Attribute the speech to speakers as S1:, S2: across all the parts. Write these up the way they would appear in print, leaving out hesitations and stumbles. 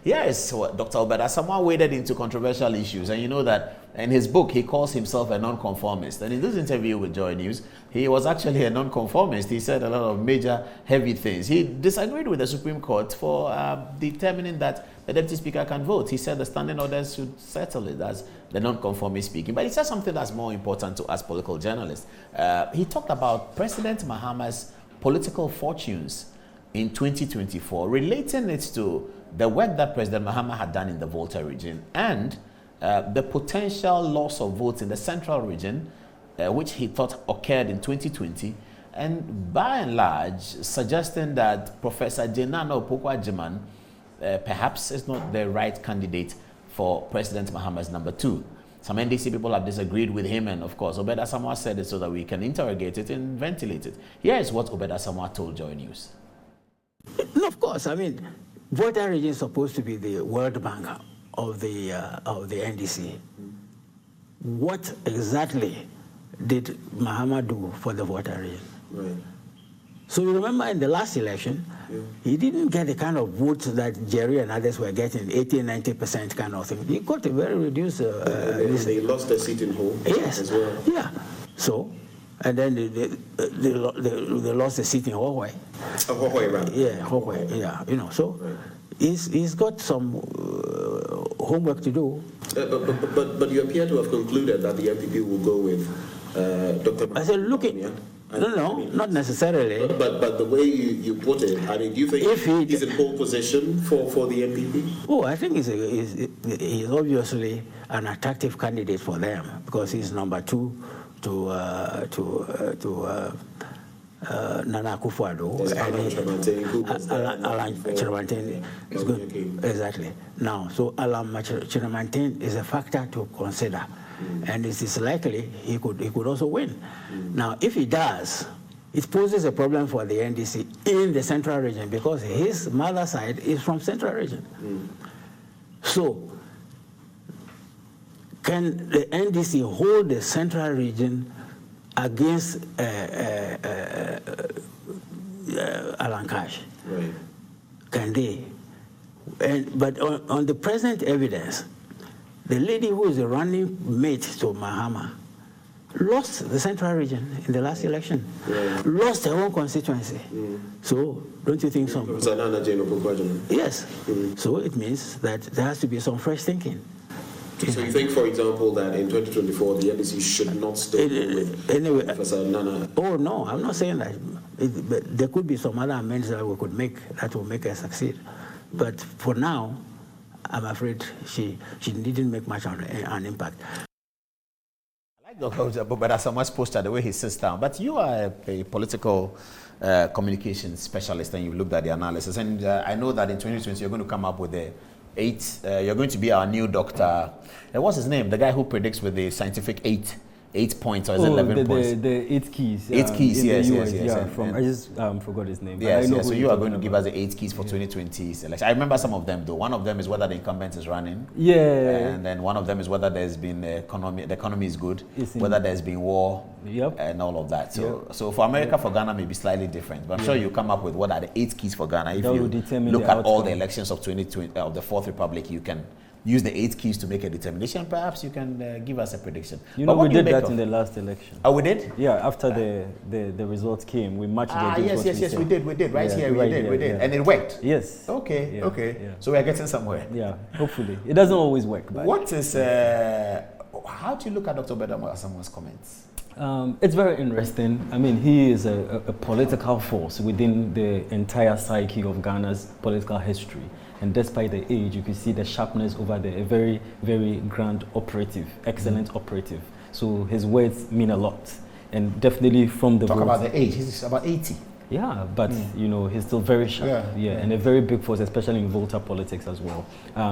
S1: Yes, so Dr. Obed Asamoah waded into controversial issues, and you know that in his book he calls himself a nonconformist. And in this interview with Joy News, he was actually a nonconformist. He said a lot of major heavy things. He disagreed with the Supreme Court for determining that the Deputy Speaker can vote. He said the standing orders should settle it as the nonconformist speaking. But he said something that's more important to us political journalists. He talked about President Mahama's political fortunes in 2024, relating it to the work that President Mahama had done in the Volta region and the potential loss of votes in the central region, which he thought occurred in 2020, and by and large suggesting that Professor Naana Opoku Agyeman perhaps is not the right candidate for President Mahama's number 2. Some NDC people have disagreed with him, and of course Obed Asamoah said it so that we can interrogate it and ventilate it. Here is what Obed Asamoah told Joy News.
S2: No, of course, I mean, Volta Region is supposed to be the World Bank of the NDC. What exactly did Mahama do for the Volta Region?
S3: Right.
S2: So you remember in the last election, he didn't get the kind of votes that Jerry and others were getting, 80-90% kind of thing. He got a very reduced...
S3: they lost their seat in home as well.
S2: Yeah. So, and then they lost the seat in Hawaii.
S3: Hawaii, right?
S2: Yeah, Hawaii, yeah. You know, so right. he's got some homework to do.
S3: But you appear to have concluded that the MPP will go with Dr.
S2: I said, look, not necessarily.
S3: But the way you put it, I mean, do you think he's in pole position for the MPP?
S2: Oh, I think he's obviously an attractive candidate for them because he's number 2 to Nana Akufo-Addo. Alan Chiramanten is good. Okay. Exactly. Now, so Alan Chiramanten is a factor to consider. And it is likely he could also win. Now, if he does, it poses a problem for the NDC in the central region because his mother side is from central region. So, can the NDC hold the central region against Alan Cash?
S3: Right.
S2: Can they? But on the present evidence, the lady who is the running mate to Mahama lost the central region in the last election, lost her own constituency. So, don't you think so? Yes. So it means that there has to be some fresh thinking.
S3: So you think, for example, that in 2024 the NDC should not stay with Professor Naana?
S2: Oh no, I'm not saying that. But there could be some other amendments that we could make that will make her succeed. But for now, I'm afraid she didn't make much of an impact.
S1: I like Dr. Obed Asamoah's poster, the way he sits down. But you are a political communications specialist, and you've looked at the analysis. And I know that in 2020 you're going to come up with the 8. You're going to be our new doctor. What's his name? The guy who predicts with the scientific 8 points, or is it 11 points?
S4: The 8 keys.
S1: 8 keys, yes.
S4: From, I just forgot his name.
S1: Yes, so you are going to give us the 8 keys for 2020 selection. I remember some of them though. One of them is whether the incumbent is running.
S4: Yeah.
S1: And then one of them is whether there's been the economy is good, whether there's been war, and all of that. So for America, for Ghana may be slightly different. But I'm sure you come up with what are the 8 keys for Ghana. If you look at all the elections of 2020 of the Fourth Republic, you can use the 8 keys to make a determination. Perhaps you can give us a prediction.
S4: You know, we did that in the last election.
S1: Oh, we did?
S4: Yeah, after the results came, we matched the
S1: yes, we did. Right here, we did. And it worked?
S4: Yes.
S1: Okay. Yeah. So we're getting somewhere.
S4: Yeah, hopefully. It doesn't always work. But
S1: what is, how do you look at Dr. Obed Asamoah's comments?
S4: It's very interesting. I mean, he is a political force within the entire psyche of Ghana's political history. And despite the age, you can see the sharpness over there, a very, very grand operative, excellent operative. So his words mean a lot. And definitely from the
S1: Talk about the age, he's about 80.
S4: Yeah, but you know, he's still very sharp. Yeah, and a very big force, especially in Volta politics as well.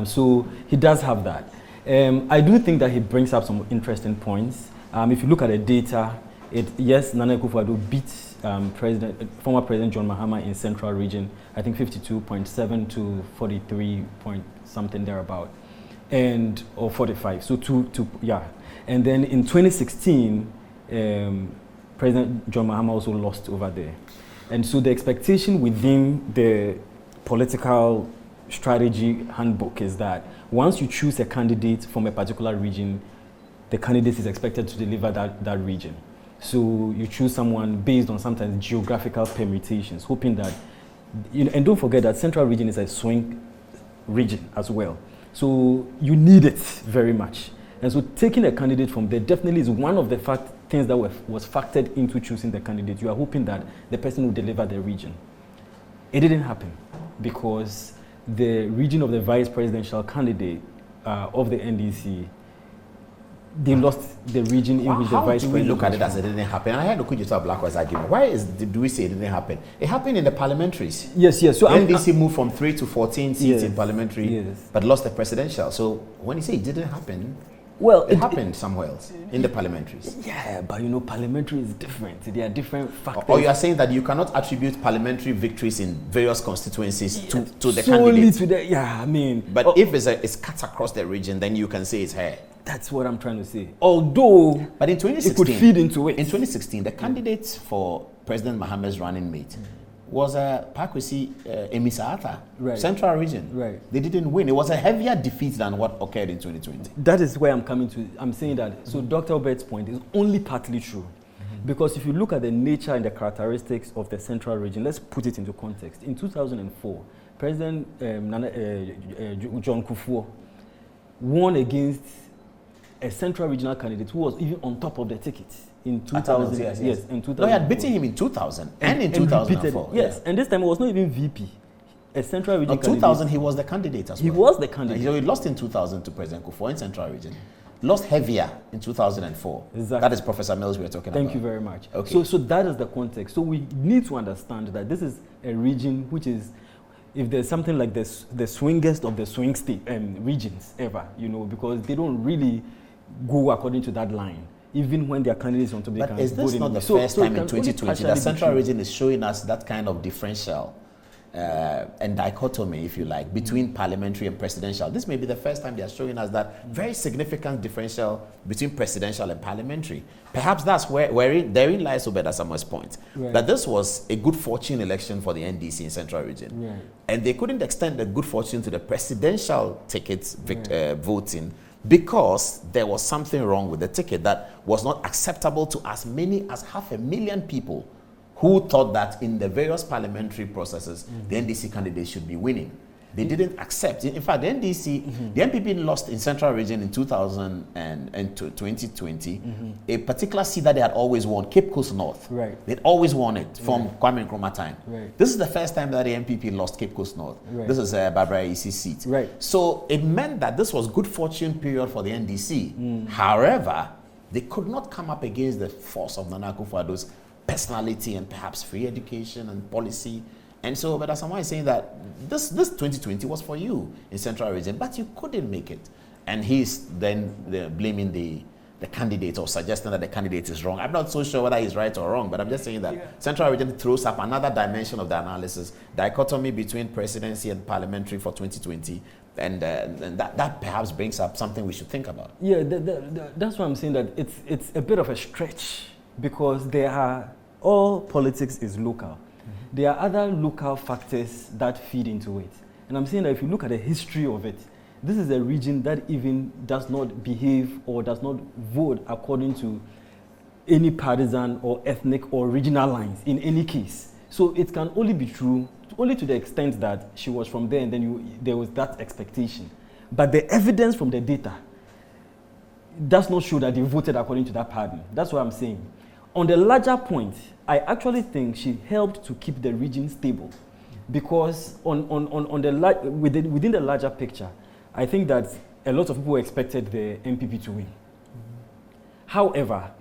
S4: So he does have that. I do think that he brings up some interesting points. If you look at the data, Nana Akufo-Addo beat former President John Mahama in Central Region, I think 52.7 to 43 point something thereabout, or 45. So and then in 2016, President John Mahama also lost over there, and so the expectation within the political strategy handbook is that once you choose a candidate from a particular region, the candidate is expected to deliver that region. So you choose someone based on sometimes geographical permutations, hoping that, and don't forget that Central Region is a swing region as well. So you need it very much. And so taking a candidate from there definitely is one of the things that was factored into choosing the candidate. You are hoping that the person will deliver the region. It didn't happen because the region of the vice presidential candidate of the NDC, they lost the region in which the vice president.
S1: How do we look at it as it didn't happen? I had to talk Blackwater's argument. Why do we say it didn't happen? It happened in the parliamentaries.
S4: Yes. So
S1: the NDC moved from 3 to 14 seats in parliamentary, but lost the presidential. So when you say it didn't happen, well, it happened somewhere else in the parliamentaries.
S4: Yeah, but parliamentary is different. There are different factors.
S1: Or you are saying that you cannot attribute parliamentary victories in various constituencies to the
S4: solely
S1: candidate.
S4: to
S1: But if it's cut across the region, then you can say it's her.
S4: That's what I'm trying to say. Although,
S1: but in 2016,
S4: it could feed into it.
S1: In 2016, the candidate for President Mahama's running mate was Pakwesi Emisata, Central Region.
S4: Right.
S1: They didn't win. It was a heavier defeat than what occurred in 2020.
S4: That is where I'm coming to. I'm saying that. So Dr. Obed's point is only partly true. Because if you look at the nature and the characteristics of the Central Region, let's put it into context. In 2004, President John Kufuor won against a Central Regional candidate who was even on top of the ticket in 2000.
S1: Yes.
S4: In 2000.
S1: No, he had beaten him in 2000 and in 2004.
S4: Yes, and this time it was not even VP. A Central Region candidate.
S1: In 2000, he was the candidate as well.
S4: He was the candidate.
S1: He lost in 2000 to President Kufuor in Central Region. Lost heavier in 2004.
S4: Exactly.
S1: That is Professor Mills we are talking about.
S4: Thank you very much.
S1: Okay.
S4: So that is the context. So we need to understand that this is a region which is, if there's something like this, the swingest of the swing state regions ever, because they don't really go according to that line, even when their candidates on top of the
S1: But is this not the first time in 2020 that Central Region is showing us that kind of differential and dichotomy, if you like, between parliamentary and presidential? This may be the first time they are showing us that very significant differential between presidential and parliamentary. Perhaps that's therein lies Obed Asamoah's point, that this was a good fortune election for the NDC in Central Region. And they couldn't extend the good fortune to the presidential tickets voting, because there was something wrong with the ticket that was not acceptable to as many as 500,000 people who thought that in the various parliamentary processes, the NDC candidate should be winning. They didn't accept. In fact, the NDC, the NPP lost in Central Region in 2020, a particular seat that they had always won, Cape Coast North. They'd always won it from Kwame Nkrumah time. This is the first time that the NPP lost Cape Coast North. This is Barbara Isi's seat. So it meant that this was good fortune period for the NDC. However, they could not come up against the force of Nana Akufo-Addo's personality and perhaps free education and policy. And so Obed Asamoah is saying that this 2020 was for you in Central Region, but you couldn't make it. And he's then blaming the candidate or suggesting that the candidate is wrong. I'm not so sure whether he's right or wrong, but I'm just saying that Central Region throws up another dimension of the analysis, dichotomy between presidency and parliamentary for 2020. And that perhaps brings up something we should think about.
S4: Yeah, that's why I'm saying that it's a bit of a stretch, because all politics is local. There are other local factors that feed into it. And I'm saying that if you look at the history of it, this is a region that even does not behave or does not vote according to any partisan or ethnic or regional lines in any case. So it can only be true only to the extent that she was from there and then there was that expectation. But the evidence from the data does not show that they voted according to that pattern. That's what I'm saying. On the larger point, I actually think she helped to keep the region stable, because within the larger picture, I think that a lot of people expected the NPP to win. However,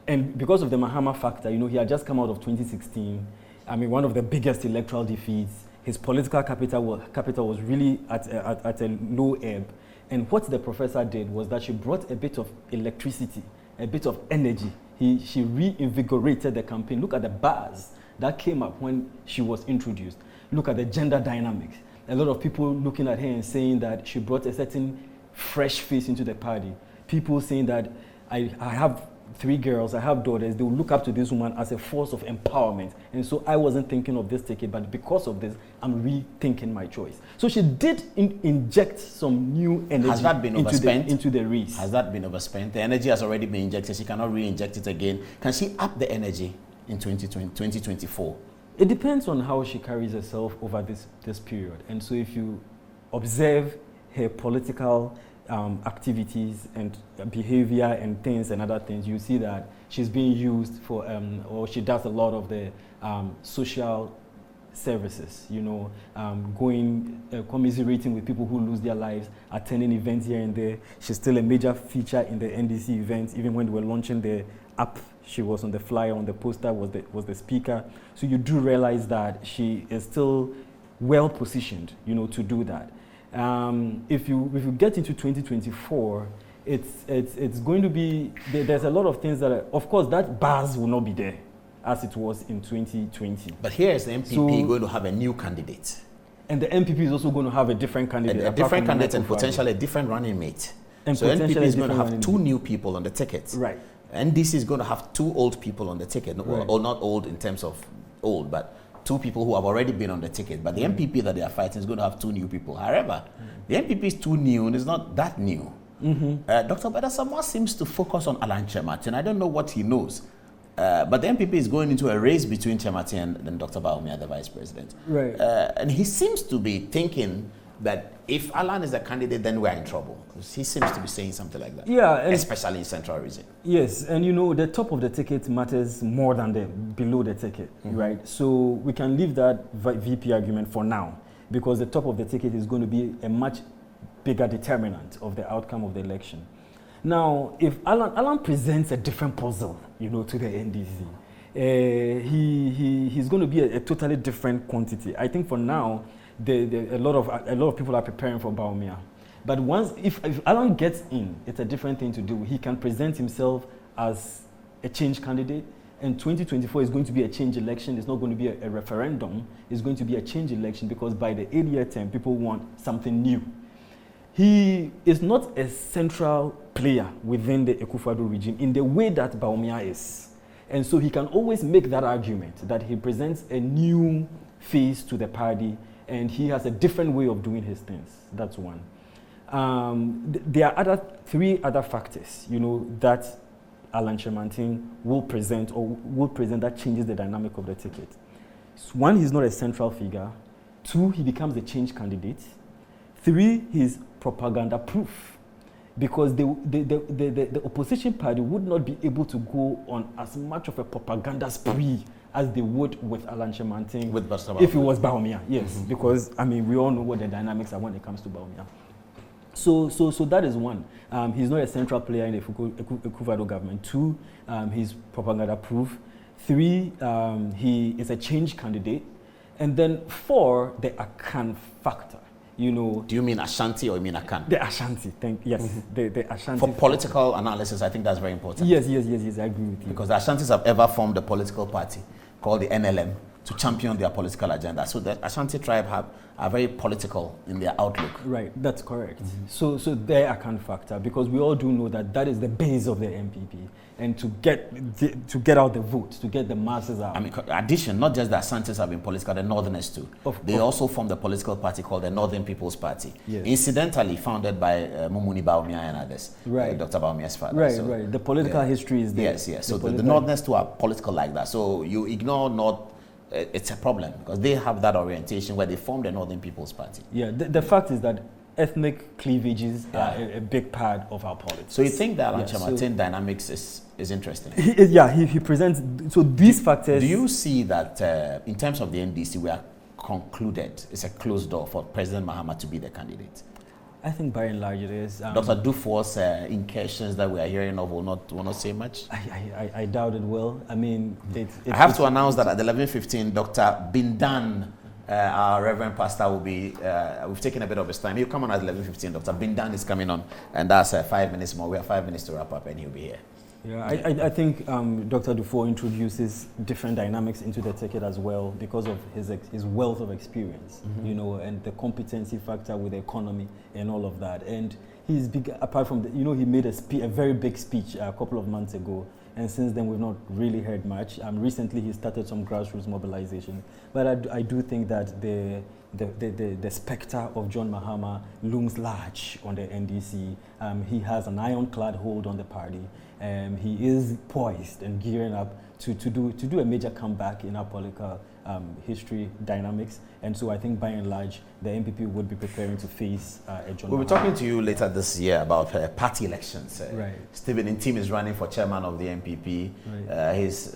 S4: and because of the Mahama factor, he had just come out of 2016. I mean, one of the biggest electoral defeats. His political capital was really at a low ebb. And what the professor did was that she brought a bit of electricity, a bit of energy. She reinvigorated the campaign. Look at the buzz that came up when she was introduced. Look at the gender dynamics. A lot of people looking at her and saying that she brought a certain fresh face into the party. People saying that I have 3 girls, I have daughters, they will look up to this woman as a force of empowerment. And so I wasn't thinking of this ticket, but because of this, I'm rethinking my choice. So she did inject some new energy.
S1: Has that been overspent?
S4: Into the race.
S1: Has that been overspent? The energy has already been injected. She cannot re-inject it again. Can she up the energy in 2024?
S4: It depends on how she carries herself over this period. And so if you observe her political activities and behavior and things and other things, you see that she's being used for, or she does a lot of the social services, going, commiserating with people who lose their lives, attending events here and there. She's still a major feature in the NDC events. Even when they were launching the app, she was on the flyer, on the poster, was the speaker. So you do realize that she is still well positioned, to do that. If you get into 2024, it's going to be, there's a lot of things that are, of course, that buzz will not be there as it was in 2020.
S1: But here is the MPP going to have a new candidate.
S4: And the MPP is also going to have a different candidate.
S1: A different candidate and potentially a different running mate. And so NPP is going to have 2 new people on the ticket.
S4: Right.
S1: NDC is going to have 2 old people on the ticket. Right. Or not old in terms of old, but 2 people who have already been on the ticket. But the MPP that they are fighting is going to have 2 new people. However, the MPP is too new and it's not that new. Dr. Obed Asamoah seems to focus on Alan Chematin. I don't know what he knows. But the MPP is going into a race between Chematin and Dr. Bawumia, the vice president.
S4: Right.
S1: And he seems to be thinking that if Alan is the candidate, then we're in trouble. He seems to be saying something like that.
S4: Yeah.
S1: Especially in Central Region.
S4: Yes, and the top of the ticket matters more than the below the ticket, right? So we can leave that VP argument for now, because the top of the ticket is going to be a much bigger determinant of the outcome of the election. Now, if Alan presents a different puzzle, to the NDC, he's going to be a totally different quantity. I think for now, a lot of people are preparing for Bawumia. But if Alan gets in, it's a different thing to do. He can present himself as a change candidate, and 2024 is going to be a change election. It's not going to be a referendum. It's going to be a change election, because by the 8-year term, people want something new. He is not a central player within the Akufo-Addo regime in the way that Bawumia is. And so he can always make that argument that he presents a new face to the party and he has a different way of doing his things. That's one. There are 3 other factors, that Alan Chematin will present that changes the dynamic of the ticket. 1, he's not a central figure. 2, he becomes a change candidate. 3, he's propaganda proof, because the opposition party would not be able to go on as much of a propaganda spree as they would with Alan Chematin if it was Bawumia. Yes, because we all know what the dynamics are when it comes to Bawumia. So that is 1. He's not a central player in the Akufo-Addo government. 2, he's propaganda proof. 3, he is a change candidate. And then 4, the Akan factor. Do
S1: you mean Ashanti or you mean Akan?
S4: The Ashanti, yes. The Ashanti.
S1: For political analysis, I think that's very important.
S4: Yes, I agree with you.
S1: Because the Ashantis have ever formed a political party called the NLM to champion their political agenda. So the Ashanti tribe are very political in their outlook.
S4: Right, that's correct. So the Akan factor, because we all do know that is the base of the MPP. And to get out the vote, to get the masses out.
S1: Addition, not just the Asantis have been political, the Northerners too. They also formed a political party called the Northern People's Party. Yes. Incidentally founded by Mumuni Bawumia and others. Right. Dr. Bawumia's father.
S4: Right. The political history is there.
S1: Yes. So the Northerners too are political like that. So you ignore North, it's a problem, because they have that orientation where they formed the Northern People's Party.
S4: Yeah, the fact is that ethnic cleavages are a big part of our politics.
S1: So you think that Alan Chematin dynamics is interesting?
S4: He presents, so these factors...
S1: Do you see that in terms of the NDC, we are concluded, it's a closed door for President Mahama to be the candidate?
S4: I think by and large it is.
S1: Dr. Dufour's incursions that we are hearing of will not say much?
S4: I doubt it will. I
S1: have to announce that at 11:15, Dr. Bindan, our Reverend Pastor, will be, we've taken a bit of his time. He'll come on at 11:15. Dr. Bindan is coming on, and that's 5 minutes more. We have 5 minutes to wrap up, and he'll be here.
S4: Yeah, I think Dr. Dufour introduces different dynamics into the ticket as well because of his wealth of experience, and the competency factor with the economy and all of that. And he's big, apart from he made a very big speech a couple of months ago, and since then we've not really heard much. Recently he started some grassroots mobilization, but I do think that the specter of John Mahama looms large on the NDC. He has an ironclad hold on the party. He is poised and gearing up to do a major comeback in our political history dynamics, and so I think by and large the NPP would be preparing to face a John.
S1: We'll be talking to you later this year about party elections.
S4: Right.
S1: Stephen Intim is running for chairman of the NPP. Right. He's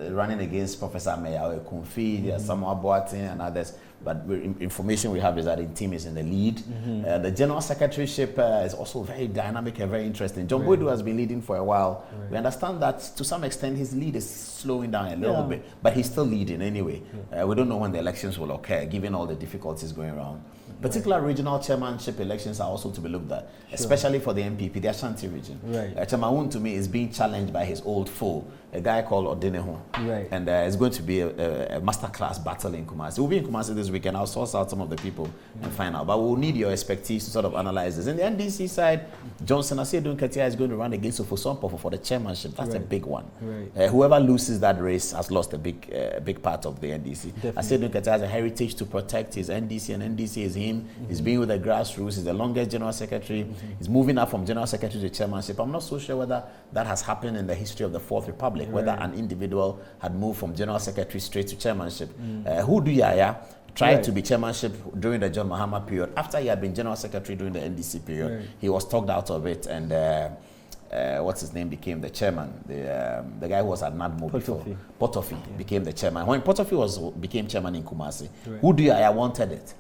S1: running against Professor Meyawe Kumfi, Samuel Boateng, and others. But information we have is that Intim is in the lead. The general secretaryship is also very dynamic and very interesting. John Boydu has been leading for a while. Right. We understand that to some extent his lead is slowing down a little bit, but he's still leading anyway. We don't know when the elections will occur, given all the difficulties going around. Particular regional chairmanship elections are also to be looked at, especially for the NPP, the Ashanti region. Chairman to me is being challenged by his old foe, a guy called Odeneho. And it's going to be a masterclass battle in Kumasi. We'll be in Kumasi this weekend. I'll source out some of the people and find out. But we'll need your expertise to sort of analyze this. In the NDC side, Johnson Asiedu Nketia is going to run against Ofosompo for the chairmanship. That's a big one. Whoever loses that race has lost a big part of the NDC. Asiedu Nketia has a heritage to protect his NDC, and NDC is him. He's been with the grassroots. He's the longest general secretary. He's moving up from general secretary to chairmanship. I'm not so sure whether that has happened in the history of the Fourth Republic, whether an individual had moved from general secretary straight to chairmanship. Hudu Yaya tried to be chairmanship during the John Mahama period. After he had been general secretary during the NDC period, he was talked out of it, and what's his name became the chairman. The guy who was at NADMO before, Potofi, became the chairman. When Potofi became chairman in Kumasi, I wanted it,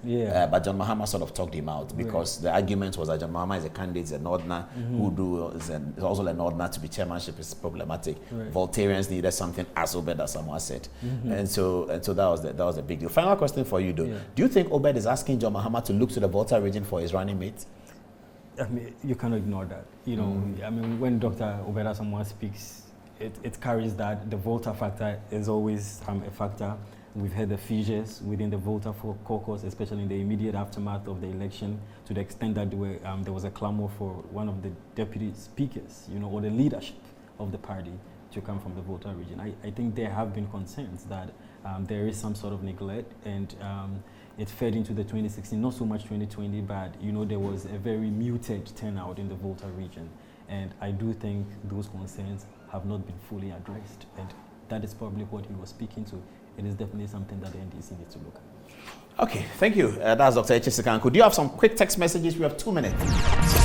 S1: but John Mahama sort of talked him out because the argument was that John Mahama is a candidate, a Northerner. Hudu is also a Northerner. To be chairmanship is problematic. Voltarians needed something, as Obed Asamoah said, and so that was a big deal. Final question for you, though: do you think Obed is asking John Mahama to look to the Volta region for his running mate?
S4: I mean, you cannot ignore that. You know, I mean, when Dr. Obed Asamoah speaks, it carries that. The Volta factor is always a factor. We've had the fissures within the Volta caucus, especially in the immediate aftermath of the election, to the extent that there was a clamor for one of the deputy speakers, or the leadership of the party to come from the Volta region. I think there have been concerns that there is some sort of neglect, and it fed into the 2016, not so much 2020, but there was a very muted turnout in the Volta region, and I do think those concerns have not been fully addressed, and that is probably what he was speaking to. It is definitely something that the NDC needs to look at.
S1: Okay, thank you. That's Dr. Etse Sika Anku. Do you have some quick text messages? We have 2 minutes.